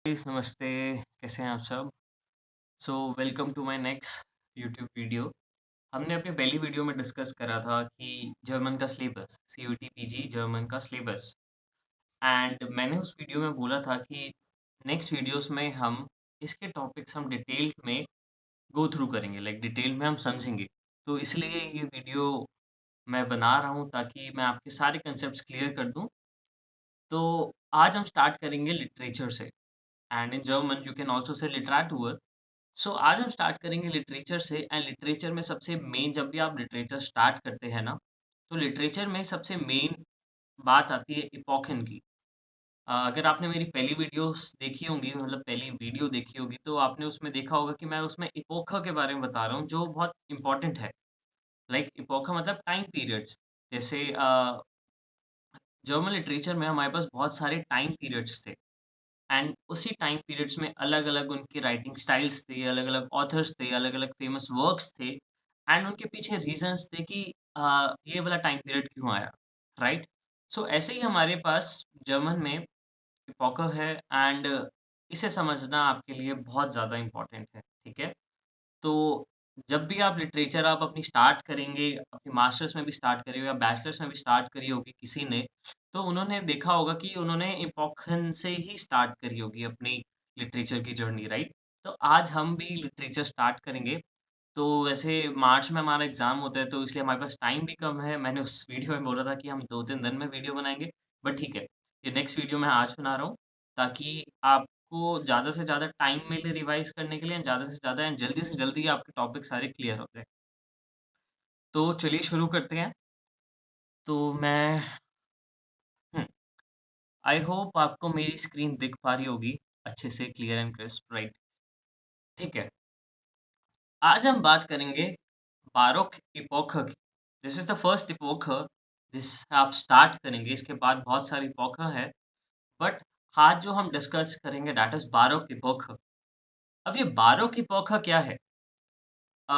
Guys नमस्ते, कैसे हैं आप सब? So welcome to my next YouTube video. हमने अपनी पहली वीडियो में डिस्कस करा था कि जर्मन का सिलेबस, सीयूटी पीजी जर्मन का सिलेबस एंड मैंने उस वीडियो में बोला था कि नेक्स्ट वीडियोस में हम इसके टॉपिक्स हम डिटेल में गो थ्रू करेंगे, लाइक डिटेल में हम समझेंगे। तो इसलिए ये वीडियो मैं बना रहा हूँ ताकि मैं आपके सारे कंसेप्ट्स क्लियर कर दूँ। तो आज हम स्टार्ट करेंगे लिटरेचर से and in German you can also say literature. सो आज हम स्टार्ट करेंगे लिटरेचर से एंड लिटरेचर में सबसे मेन जब भी आप लिटरेचर स्टार्ट करते हैं ना, तो लिटरेचर में सबसे मेन बात आती है इपोखन की। अगर आपने मेरी पहली वीडियोस देखी होंगी मतलब पहली वीडियो देखी होगी तो आपने उसमें देखा होगा कि मैं उसमें इपोखा के बारे में बता रहा हूँ जो बहुत इंपॉर्टेंट है। लाइक इपोखा मतलब टाइम पीरियड्स। जैसे जर्मन लिटरेचर में हमारे पास बहुत सारे टाइम पीरियड्स थे एंड उसी टाइम पीरियड्स में अलग-अलग उनके राइटिंग स्टाइल्स थे, अलग-अलग ऑथर्स थे, अलग-अलग फेमस वर्क्स थे एंड उनके पीछे रीज़न्स थे कि ये वाला टाइम पीरियड क्यों आया, राइट? सो ऐसे ही हमारे पास जर्मन में इपोका है एंड इसे समझना आपके लिए बहुत ज़्यादा इम्पोर्टेंट है, ठीक है? तो जब भी आप लिटरेचर आप अपनी स्टार्ट करेंगे, अपनी मास्टर्स में भी स्टार्ट करी हो या बैचलर्स में भी स्टार्ट करी होगी किसी ने, तो उन्होंने देखा होगा कि उन्होंने इपोखन से ही स्टार्ट करी होगी अपनी लिटरेचर की जर्नी, राइट? तो आज हम भी लिटरेचर स्टार्ट करेंगे। तो वैसे मार्च में हमारा एग्ज़ाम होता है, तो इसलिए हमारे पास टाइम भी कम है। मैंने उस वीडियो में बोला था कि हम 2-3 दिन में वीडियो बनाएँगे, बट ठीक है, ये नेक्स्ट वीडियो मैं आज बना रहा हूँ, ताकि आपको ज़्यादा से ज़्यादा टाइम मिले रिवाइज़ करने के लिए एंड ज़्यादा से ज़्यादा एंड जल्दी से जल्दी आपके टॉपिक सारे क्लियर हो जाएँ। तो चलिए शुरू करते हैं। तो मैं हुँ, आई होप आपको मेरी स्क्रीन दिख पा रही होगी अच्छे से क्लियर एंड क्रिस्प, राइट? ठीक है, आज हम बात करेंगे बारोक इपोक की। This is the first epoch जिससे आप स्टार्ट करेंगे, इसके बाद बहुत सारी इपोक है, बट आज जो हम डिस्कस करेंगे दैट इज़ बारोक इपोक। अब ये बारोक इपोक क्या है? अ,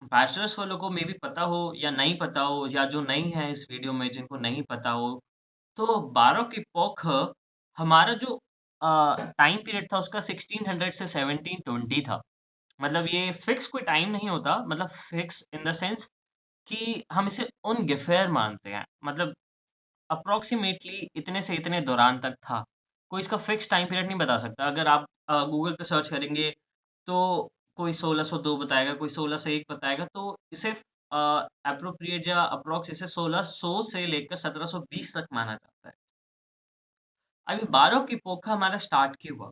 बैचलर्स वालों को मेबी पता हो या नहीं पता हो या जो नहीं है इस वीडियो में जिनको नहीं पता हो, तो बारोक इपोक हमारा जो टाइम पीरियड था उसका 1600 से 1720 था। मतलब ये फिक्स कोई टाइम नहीं होता, मतलब फिक्स इन द सेंस कि हम इसे उनगेफेयर मानते हैं। मतलब अप्रॉक्सिमेटली इतने से इतने दौरान तक था। कोई इसका फिक्स टाइम पीरियड नहीं बता सकता। अगर आप गूगल पे सर्च करेंगे तो कोई 1602 बताएगा, कोई 1601 बताएगा, तो इसे एप्रोप्रिएट या अप्रॉक्स इसे 1600 से लेकर 1720 तक माना जाता है। अभी बारोक इपोक हमारा स्टार्ट क्यों हुआ?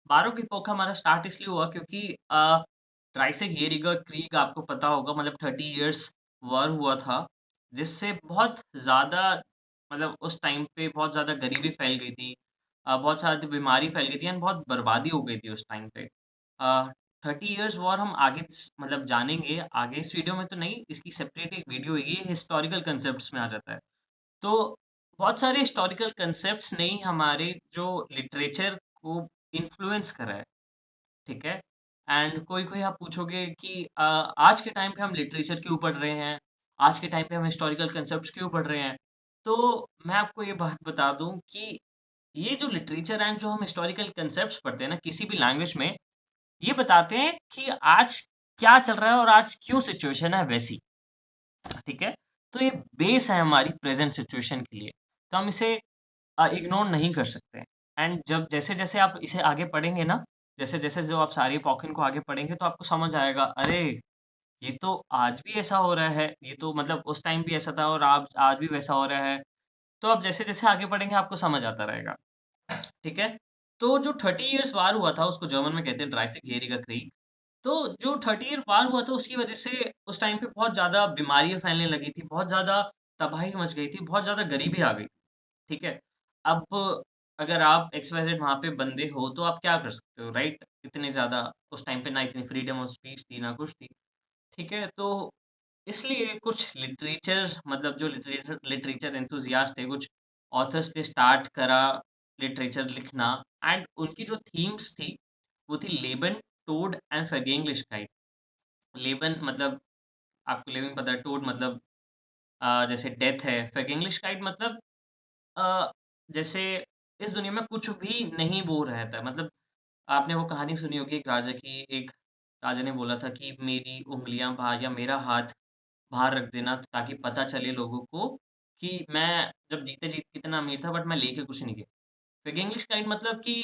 बारोक इपोक हमारा स्टार्ट इसलिए हुआ क्योंकि ड्राइसिग-येरिगर क्रीग आपको पता होगा, मतलब 30 इयर्स वॉर हुआ था, जिससे बहुत ज़्यादा मतलब उस टाइम पे बहुत ज़्यादा गरीबी फैल गई थी। बहुत ज़्यादा बीमारी फैल गई थी एंड बहुत बर्बादी हो गई थी उस टाइम पे। 30 इयर्स वॉर हम आगे मतलब जानेंगे आगे इस वीडियो में तो नहीं, इसकी सेपरेट एक वीडियो है, ये हिस्टोरिकल कांसेप्ट्स में आ जाता है। तो बहुत सारे हिस्टोरिकल कांसेप्ट्स ने ही हमारे जो लिटरेचर को इन्फ्लुएंस करा है, ठीक है? एंड कोई-कोई आप पूछोगे कि आज के टाइम पे हम लिटरेचर क्यों पढ़ रहे हैं? आज के टाइम पे हम हिस्टोरिकल कांसेप्ट्स क्यों पढ़ रहे हैं? तो मैं आपको ये बात बता दूँ कि ये जो लिटरेचर एंड जो हम हिस्टोरिकल कांसेप्ट्स पढ़ते हैं ना किसी भी लैंग्वेज में, ये बताते हैं कि आज क्या चल रहा है और आज क्यों सिचुएशन है वैसी। ठीक है? तो ये बेस है हमारी प्रेज़ेंट सिचुएशन के लिए, तो हम इसे इग्नोर नहीं कर सकते। एंड जब जैसे-जैसे आप इसे आगे पढ़ेंगे ना, जैसे-जैसे जो आप सारी पॉकिन को आगे पढ़ेंगे तो आपको समझ आएगा, अरे! ये तो आज भी ऐसा हो रहा है, ये तो मतलब उस टाइम भी ऐसा था और आज भी वैसा हो रहा है। तो आप जैसे-जैसे आगे पढ़ेंगे आपको समझ आता रहेगा, ठीक है? तो जो 30 इयर्स वार हुआ था उसको जर्मन में कहते हैं ड्राइसिग-येरिगर क्रीग। तो जो 30 ईयर वार हुआ था उसकी वज़ह से उस टाइम पे बहुत ज़्यादा बीमारियाँ फैलने लगी थी, बहुत ज़्यादा तबाही मच गई थी, बहुत ज़्यादा गरीबी आ गई, ठीक है? अब अगर आप एक्स-वाई-ज़ेड वहाँ पे बंदे हो तो आप क्या कर सकते हो, राइट? इतने ज़्यादा उस टाइम पे ना इतनी फ्रीडम ऑफ स्पीच थी, ना कुछ थी, ठीक है? तो इसलिए कुछ लिटरेचर मतलब जो लिटरेचर लिटरेचर एंथुसियास्ट थे, कुछ ऑथर्स ने स्टार्ट करा लिटरेचर लिखना एंड उनकी जो थीम्स थी, वो थी Lebon, toad and vergänglichkeit। Lebon मतलब आपको लेबन पता है, टोड मतलब जैसे डेथ है, vergänglichkeit मतलब अ, जैसे इस दुनिया में कुछ भी नहीं वो रहता है। मतलब आपने वो कहानी सुनी होगी एक राजा की, एक राजा ने बोला था कि मेरी उँगलियाँ बाहर या मेरा हाथ बाहर रख देना ताकि पता चले लोगों को कि मैं जब जीते-जीत कितना अमीर था बट मैं लेके कुछ नहीं गया। फेक इंग्लिश काइंड मतलब कि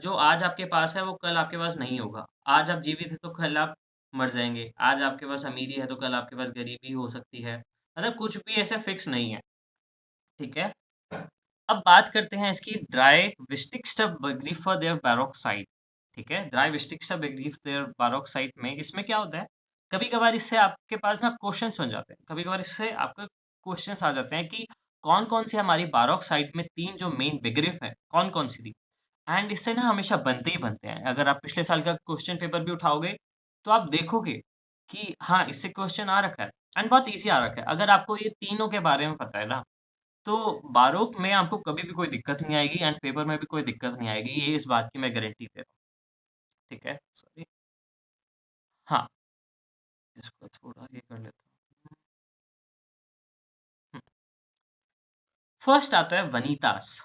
जो आज आपके पास है वो कल आपके पास नहीं होगा। आज आप जीवित हैं तो कल आप मर जाएँगे। आज आपके पास अमीरी है तो कल आपके पास गरीबी हो सकती है। मतलब कुछ भी ऐसे फिक्स नहीं है, ठीक है? अब बात करते हैं इसकी ड्राई विस्टिक्स्टा बग्रीफा देयर बैरोक्साइड, ठीक है? ड्राई विस्टिक्स्टा बग्रीफ देयर बैरोक्साइड में इसमें क्या होता है, कभी-कभार इससे आपके पास ना क्वेश्चन्स बन जाते हैं। कभी-कभार इससे आपके क्वेश्चन्स आ जाते हैं कि कौन-कौन सी हमारी बैरोक्साइड में 3 जो मेन बिग्रीफ है, कौन-कौन सी थी? एंड इससे ना हमेशा बनते ही बनते हैं। अगर आप पिछले साल का क्वेश्चन पेपर भी उठाओगे, तो आप देखोगे कि हाँ, इससे क्वेश्चन आ रखा है एंड बहुत ईज़ी आ रखा है। अगर आपको ये तीनों के बारे में पता है ना, तो बारोक में आपको कभी भी कोई दिक्कत नहीं आएगी एंड पेपर में भी कोई दिक्कत नहीं आएगी, ये इस बात की मैं गारंटी दे रहा हूँ, ठीक है? सॉरी हाँ, इसको थोड़ा ये कर लेता हूँ। हुँ, फर्स्ट आता है वनीतास।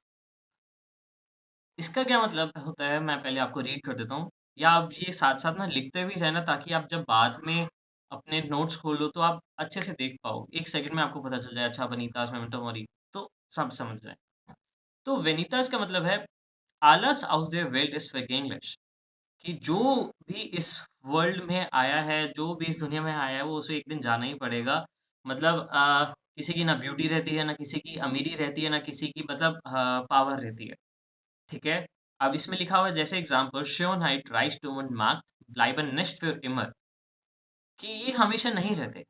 इसका क्या मतलब होता है मैं पहले आपको रीड कर देता हूँ या आप ये साथ-साथ ना लिखते भी रहना ताकि आप जब बाद में अपने नोट्स खोलो तो आप अच्छे से देख पाओ। 1 सेकंड में आपको पता चल जाए अच्छा वनीतास, मेमेंटो मोरी तो सब समझ जाएँ। तो वेनितास का मतलब है आलस aus der Welt ist vergänglich। कि जो भी इस वर्ल्ड में आया है, जो भी इस दुनिया में आया है, वो उसे एक दिन जाना ही पड़ेगा। मतलब किसी की ना ब्यूटी रहती है, ना किसी की अमीरी रहती है, ना किसी की मतलब पावर रहती है, ठीक है? अब इसमें लिखा हुआ है जैसे example Schönheit reicht um und Macht bleiben nicht für immer कि ये हमेशा नहीं रहते।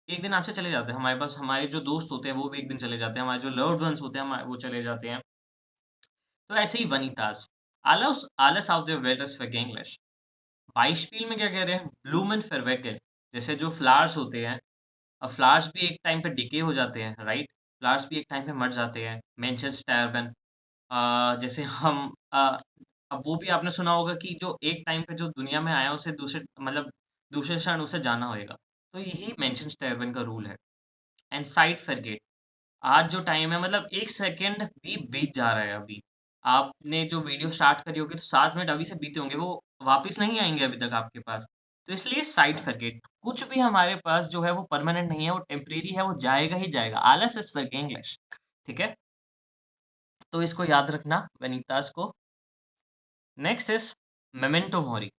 एक दिन आपसे चले जाते हैं, हमारे पास हमारे जो दोस्त होते हैं, वो भी एक दिन चले जाते हैं, हमारे जो लव्ड वन्स होते हैं, हमा वो चले जाते हैं। तो ऐसे ही वनितास, alles auf der Welt ist vergänglich। बाइशपील में क्या कह रहे हैं ब्लूमन फेरवेकल जैसे जो फ्लावर्स होते हैं अब फ्लावर्स भी एक टाइम पे डिके हो जाते हैं राइट फ्लावर्स भी एक टाइम पे मर जाते हैं मेंशन स्टैर्बन जैसे हम अब वो भी आपने सुना होगा कि जो एक टाइम पे जो दुनिया में आया उसे दूसरे मतलब दूसरे क्षण उसे जाना होएगा तो यही मेंशन स्टैर्बन का रूल है एंड साइड फॉरगेट आज जो टाइम है मतलब 1 सेकंड भी बीत जा रहा है अभी। आपने जो वीडियो स्टार्ट करी होगी तो 7 मिनट अभी से बीते होंगे, वो वापस नहीं आएँगे अभी तक आपके पास। तो इसलिए साइड फॉरगेट कुछ भी हमारे पास जो है वो परमानेंट नहीं है, वो टेम्परेरी है, वो जाएगा ही जाएगा। आलस इज़ फॉरगेंगलिश ठीक है? तो इसको याद रखना वनितास को। Next is memento mori.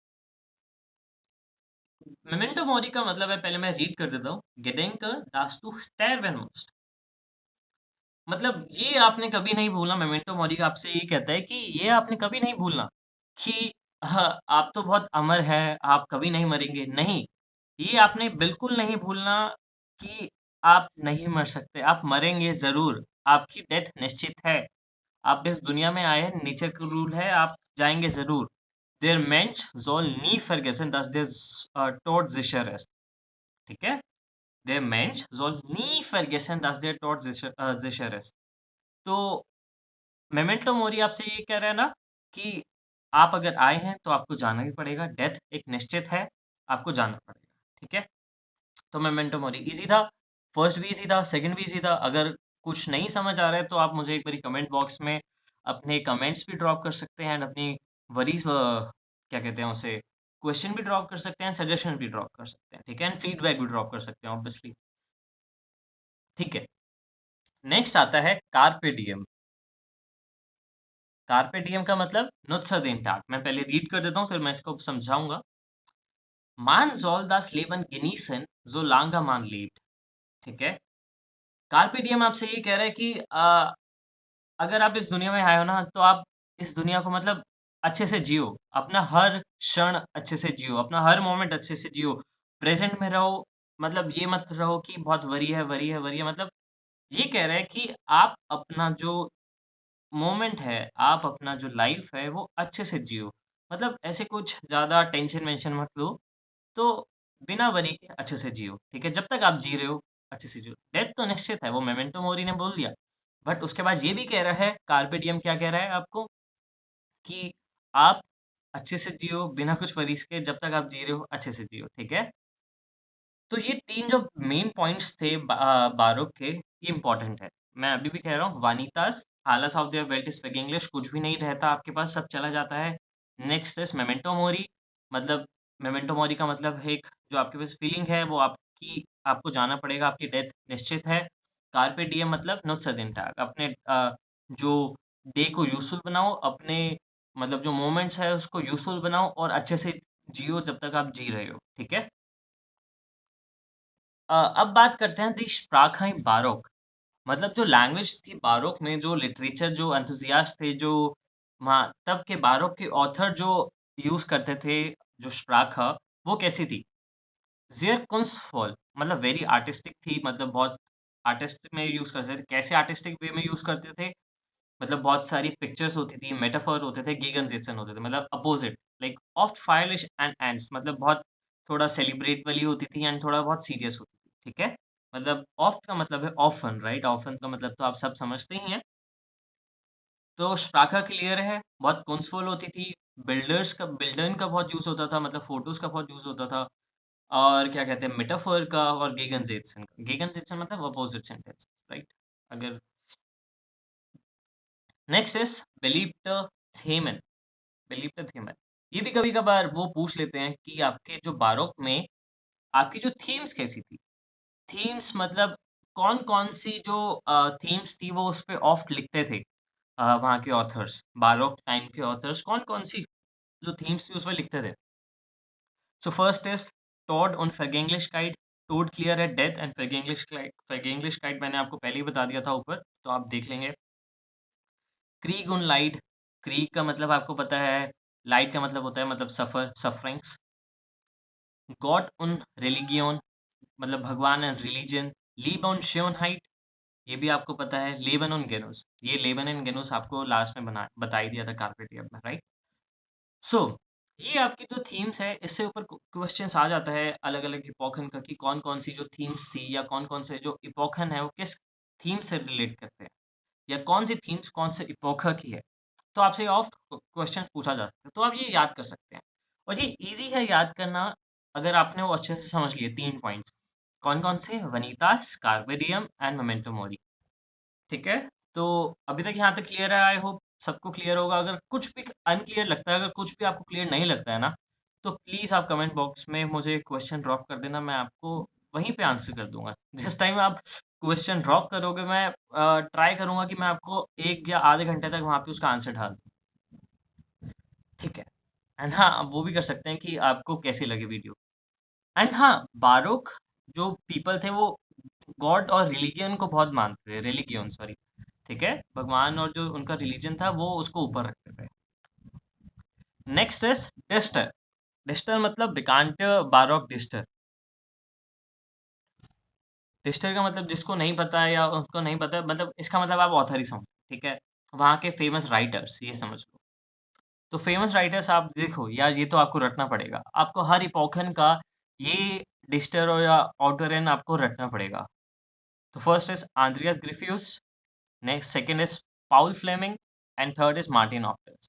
Memento mori का मतलब है पहले मैं रीड कर देता हूँ। Gedenke, dass du sterben musst। मतलब ये आपने कभी नहीं भूलना मेमेंटो मोरी आपसे ये कहता है कि ये आपने कभी नहीं भूलना कि आप तो बहुत अमर हैं, आप कभी नहीं मरेंगे। नहीं, ये आपने बिल्कुल नहीं भूलना कि आप नहीं मर सकते, आप मरेंगे ज़रूर, आपकी डेथ निश्चित है। आप इस दुनिया में आए हैं, नेचर का रूल है, आप जाएँगे ज़रूर। Der Mensch soll nie vergessen, dass der Tod sicher ist, ठीक है? Der Mensch soll nie vergessen, dass der Tod sicher ist। तो मेमेंटो मोरी आपसे ये कह रहा है ना कि आप अगर आए हैं तो आपको जाना भी पड़ेगा, डेथ एक निश्चित है, आपको जाना पड़ेगा, ठीक है? तो मेमेंटो मोरी ईज़ी था, फर्स्ट भी ईज़ी था, सेकंड भी ईज़ी था। अगर कुछ नहीं समझ आ रहा है तो आप मुझे एक बारी कमेंट बॉक्स में अपने कमेंट्स भी ड्रॉप कर सकते हैं एंड अपनी वरीज़ क्या कहते हैं उसे, क्वेश्चन भी ड्रॉप कर सकते हैं, सजेशन भी ड्रॉप कर सकते हैं, ठीक है? एंड फीडबैक भी ड्रॉप कर सकते हैं ऑब्वियसली, ठीक है? नेक्स्ट आता है कार्pe diem। कार्pe diem का मतलब नुत्ज़र den Tag। मैं पहले रीड कर देता हूँ, फिर मैं इसको समझाऊँगा। Man soll das Leben genießen, solange man lebt। ठीक है? कार्pe diem आपसे ये कह रहा है कि अगर आप इस दुनिया में आए हो ना, तो आप इस दुनिया को मतलब अच्छे से जियो। अपना हर क्षण अच्छे से जियो, अपना हर मोमेंट अच्छे से जियो। प्रेज़ेंट में रहो, मतलब ये मत रहो कि बहुत वरी है, मतलब ये कह रहा है कि आप अपना जो मोमेंट है, आप अपना जो लाइफ़ है, वो अच्छे से जियो। मतलब ऐसे कुछ ज़्यादा टेंशन-वेंशन मत लो, तो बिना वरी के अच्छे से जियो, ठीक है? जब तक आप जी रहे हो, अच्छे से जियो। डेथ तो निश्चित है, वो मेमेंटो मोरी ने बोल दिया। बट उसके बाद ये भी कह रहा है, कार्pe diem क्या कह रहा है आपको कि आप अच्छे से जियो, बिना कुछ वरीज़ के, जब तक आप जी रहे हो, अच्छे से जियो, ठीक है? तो ये 3 जो मेन पॉइंट्स थे बारोक के, ये इम्पोर्टेंट है। मैं अभी भी कह रहा हूँ, वानितास हालास of their belt is speaking English, कुछ भी नहीं रहता आपके पास, सब चला जाता है। नेक्स्ट इज मेमेंटो मोरी, मतलब मेमेंटो मोरी का मतलब है एक जो आपके पास फीलिंग है वो आपकी आपको जाना पड़ेगा, आपकी डेथ निश्चित है। कार्पे डिएम मतलब नुत्सा दिन टाग, अपने जो डे को यूज़फुल बनाओ, अपने मतलब जो मोमेंट्स है उसको यूज़फुल बनाओ और अच्छे से जियो जब तक आप जी रहे हो, ठीक है? अब बात करते हैं दी Sprache बारोक, मतलब जो लैंग्वेज थी बारोक में, जो लिटरेचर जो एंथुसियास्ट थे, जो वहाँ तब के बारोक के ऑथर जो यूज़ करते थे, जो Sprache वो कैसी थी? ज़ेयर कुंस्टvoll मतलब वेरी आर्टिस्टिक थी, मतलब बहुत आर्टिस्ट में यूज़ करते थे। कैसे आर्टिस्टिक वे में यूज़ करते थे? मतलब बहुत सारी पिक्चर्स होती थी, मेटाफर होते थे, गीगनज़ेशन होते थे, मतलब अपोज़िट, लाइक ऑफ्ट फायरिश एंड एंड्स, मतलब बहुत थोड़ा सेलिब्रेट वाली होती थी एंड थोड़ा बहुत सीरियस होती थी, ठीक है? मतलब ऑफ्ट का मतलब है ऑफ़न, राइट? ऑफ़न का मतलब तो आप सब समझते ही हैं। तो स्प्राखा क्लियर है, बहुत कुंस्टफुल होती थी, बिल्डर्न का बहुत यूज़ होता था, मतलब फ़ोटोज़ का बहुत यूज़ होता था और क्या कहते हैं मेटाफर का और गीगनज़ेशन का। गीगनज़ेशन मतलब अपोज़िट सेंटेंस, राइट? अगर नेक्स्ट इज़ बिलीव्ड थेमन। बिलीव द थीम है। ये भी कभी-कभार वो पूछ लेते हैं कि आपके जो बारोक में आपकी जो थीम्स कैसी थी? थीम्स मतलब कौन-कौन सी जो थीम्स थी वो उसपे ऑफ्ट लिखते थे वहाँ के ऑथर्स, बारोक टाइम के ऑथर्स कौन-कौन सी जो थीम्स थी उसपे लिखते थे? सो फर्स्ट इज़ टॉड उन vergänglichkeit, टोड क्लियर है डेथ एंड vergänglichkeit मैंने आपको पहले ही बता दिया था ऊपर, तो आप देख लेंगे। क्रीग उन लाइट, क्रीग का मतलब आपको पता है, लाइट का मतलब होता है मतलब सफरिंग्स। गॉड उन रिलिगियोन मतलब भगवान एंड रिलीजन, लीब ऑन श्योनहाइट ये भी आपको पता है, लेबन ऑन गेनोस ये लेबन एंड गेनोस आपको लास्ट में बता ही दिया था कार्पेटियम में, राइट? सो ये आपकी जो थीम्स है इससे ऊपर क्वेश्चंस आ जाता है अलग अलग इपोखन का कि कौन कौन सी जो थीम्स थी या कौन कौन से जो इपोखन है वो किस थीम से रिलेट करते हैं या कौन सी थीम्स कौन से इपोखा की है, तो आपसे ऑफ क्वेश्चन पूछा जा सकता है, तो आप ये याद कर सकते हैं और ये इजी है याद करना अगर आपने वो अच्छे से समझ लिए 3 पॉइंट। कौन-कौन से? वनीतास, कार्पेडियम एंड मोमेंटो मोरी, ठीक है? तो अभी तक यहाँ तक क्लियर है, आई होप सबको क्लियर होगा। अगर कुछ भी अनक्लियर लगता है, अगर कुछ भी आपको क्लियर नहीं लगता है ना, तो प्लीज़ आप कमेंट बॉक्स में मुझे क्वेश्चन ड्रॉप कर देना, मैं आपको वहीं पे आंसर कर दूँगा। जिस टाइम आप क्वेश्चन ड्रॉप करोगे मैं ट्राई करूँगा कि मैं आपको 1 या आधे घंटे तक वहाँ पे उसका आंसर ढाल दूँ, ठीक है? एंड हाँ, आप वो भी कर सकते हैं कि आपको कैसी लगी वीडियो। एंड हाँ, बारोक जो पीपल थे वो गॉड और रिलीजन को बहुत मानते थे, रिलीगियन सॉरी, ठीक है? भगवान और जो उनका रिलीजन था वो उसको ऊपर रखते थे। Next is डिस्टर। डिस्टर मतलब बिकांट बारोक डिस्टर। डिस्टर का मतलब जिसको नहीं पता है या उसको नहीं पता मतलब इसका मतलब आप ऑथर ही समझो, ठीक है? वहाँ के फेमस राइटर्स ये समझ लो। तो फेमस राइटर्स आप देखो यार ये तो आपको रटना पड़ेगा। आपको हर इपोखन का ये डिस्टर और या ऑटोरेन आपको रटना पड़ेगा। तो first is Andreas Gryphius, next second is Paul Fleming and third is Martin Opitz.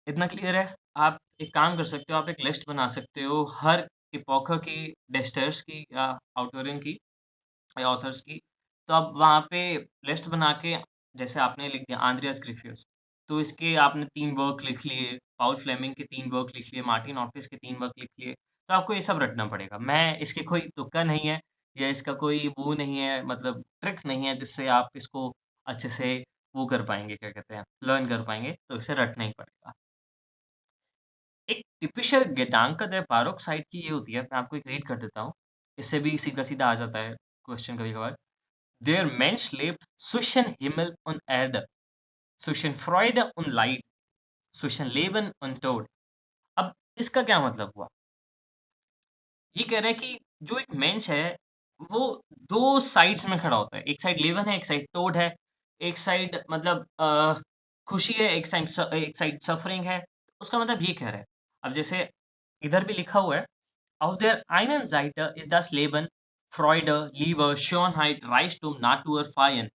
इतना क्लियर है? आप एक काम कर सकते हो, आप एक लिस्ट बना सकते हो हर इपोखा की डिस्टर्स की या ऑटोरियन की या ऑथर्स की। तो आप वहाँ पे लिस्ट बना के जैसे आपने लिख दिया आंद्रियास ग्रिफियस, तो इसके आपने 3 वर्क लिख लिए, पाउल फ्लेमिंग के 3 वर्क लिख लिए, मार्टिन ऑप्टिस के 3 वर्क लिख लिए, तो आपको ये सब रटना पड़ेगा। मैं इसके कोई तुक्का नहीं है या इसका कोई वो नहीं है मतलब ट्रिक नहीं है जिससे आप इसको अच्छे से वो कर पाएँगे, क्या कहते हैं, लर्न कर पाएँगे, तो इसे रटना ही पड़ेगा। एक टिपिकल Gedanke बारोक साइड की ये होती है, मैं आपको एक रीड कर देता हूँ, इससे भी सीधा-सीधा आ जाता है क्वेश्चन कभी-कभार। Der Mensch lebt zwischen Himmel und Erde, zwischen Freude und Leid, zwischen Leben und Tod। अब इसका क्या मतलब हुआ? ये कह रहा है कि जो एक मेंश है, वो 2 साइड्स में खड़ा होता है। एक साइड लेवन है, एक साइड टोड है, एक साइड मतलब खुशी है, एक साइड सफरिंग है। उसका मतलब ये कह रहा है। अब जैसे इधर भी लिखा हुआ है, auf der einen Seite ist das Leben, Freude, Liebe, Schönheit, Reichtum, Natur, Feiern।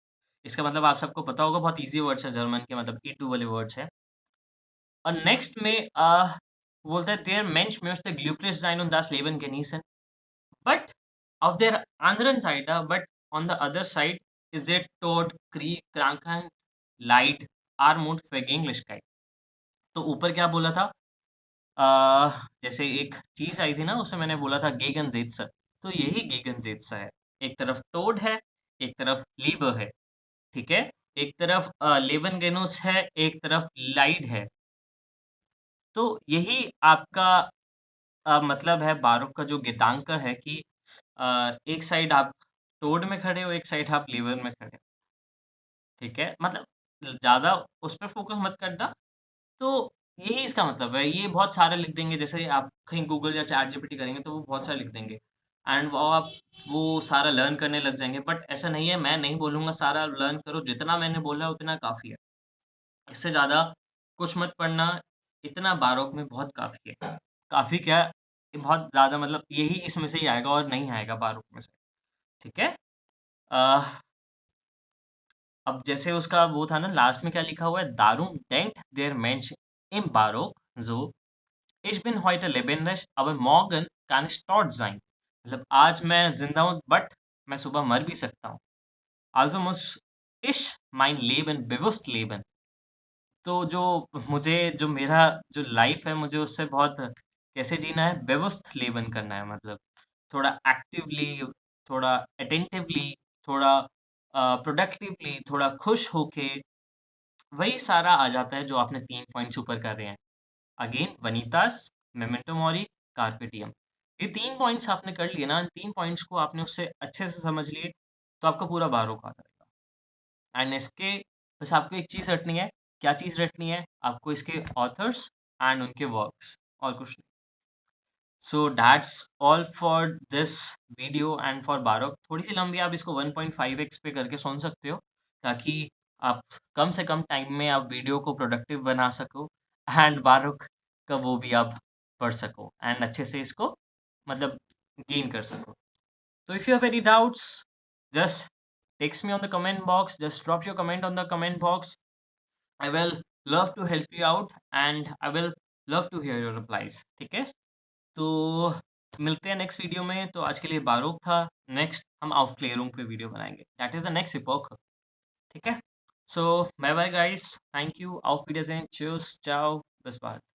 इसका मतलब आप सबको पता होगा, बहुत ईज़ी वर्ड्स है जर्मन के मतलब E2 वाले वर्ड्स हैं। और नेक्स्ट में बोलता है der Mensch möchte glücklich sein und das Leben genießen। But auf der anderen Seite, but on the other side is टोड, क्रीक, क्रांकन, लाइट, आर्मुड, फेगिंग्लिशकाइट। तो ऊपर क्या बोला था? जैसे एक चीज़ आई थी ना, उसमें मैंने बोला था गेगनज़ेट्स, तो यही गेगनज़ेट्स है। एक तरफ टोड है, एक तरफ लीबर है, ठीक है? एक तरफ लेबनगेनोस है, एक तरफ लाइड है। तो यही आपका मतलब है बारोक का जो गेटांक है कि एक साइड आप टोड में खड़े हो, एक साइड आप लीवर में खड़े हो, ठीक है? मतलब ज़्यादा उस पे फ़ोकस मत करना। तो यही इसका मतलब है। ये बहुत सारे लिख देंगे, जैसे आप कहीं गूगल या चैट जीपीटी करेंगे तो वो बहुत सारे लिख देंगे एंड वो आप वो सारा लर्न करने लग जाएँगे। बट ऐसा नहीं है, मैं नहीं बोलूँगा सारा लर्न करो, जितना मैंने बोला उतना काफ़ी है। इससे ज़्यादा कुछ मत पढ़ना, इतना बारोक में बहुत काफ़ी है। काफ़ी क्या, ये बहुत ज़्यादा, मतलब यही इसमें से ही आएगा और नहीं आएगा बारोक में से, ठीक है? अ, अब जैसे उसका वो था ना, लास्ट में क्या लिखा हुआ है? "Darum denkt der Mensch im Barock so, ich bin heute lebendig, aber morgen kann ich tot sein." मतलब आज मैं ज़िंदा हूँ, बट मैं सुबह मर भी सकता हूँ। Also muss ich mein Leben bewusst leben। तो जो मुझे जो मेरा जो लाइफ है, मुझे उससे बहुत कैसे जीना है, व्यवस्थित लेबन करना है, मतलब थोड़ा एक्टिवली, थोड़ा अटेंटिवली, थोड़ा प्रोडक्टिवली, थोड़ा खुश होके, वही सारा आ जाता है जो आपने 3 पॉइंट्स ऊपर कर रहे हैं। अगेन वनीतास, मेमेंटो मॉरी, कार्pe diem। ये 3 पॉइंट्स आपने कर लिए ना, इन 3 पॉइंट्स को आपने उससे अच्छे से समझ लिए, तो आपका पूरा बारोक आ जाएगा। एंड इसके बस आपको एक चीज़ रटनी है। क्या चीज़ रटनी है? आपको इसके ऑथर्स एंड उनके वर्क्स, और कुछ नहीं। So that's all for this video and for Barog. थोड़ी सी लंबी, आप इसको 1.5x पे करके सुन सकते हो, ताकि आप कम से कम टाइम में आप वीडियो को प्रोडक्टिव बना सको एंड बारोक का वो भी आप पढ़ सको एंड अच्छे से इसको, मतलब गेन कर सको। So if you have any doubts, just text me on the comment box. Just drop your comment on the comment box. I will love to help you out and I will love to hear your replies. ठीक है? तो मिलते हैं next video में। तो आज के लिए बारोक था। नेक्स्ट हम ऑफ क्लियरिंग पे वीडियो बनाएंगे। That is the next epoch. ठीक है? So bye bye guys. Thank you. auf Wiedersehen. Tschüss. Ciao. Bis bald.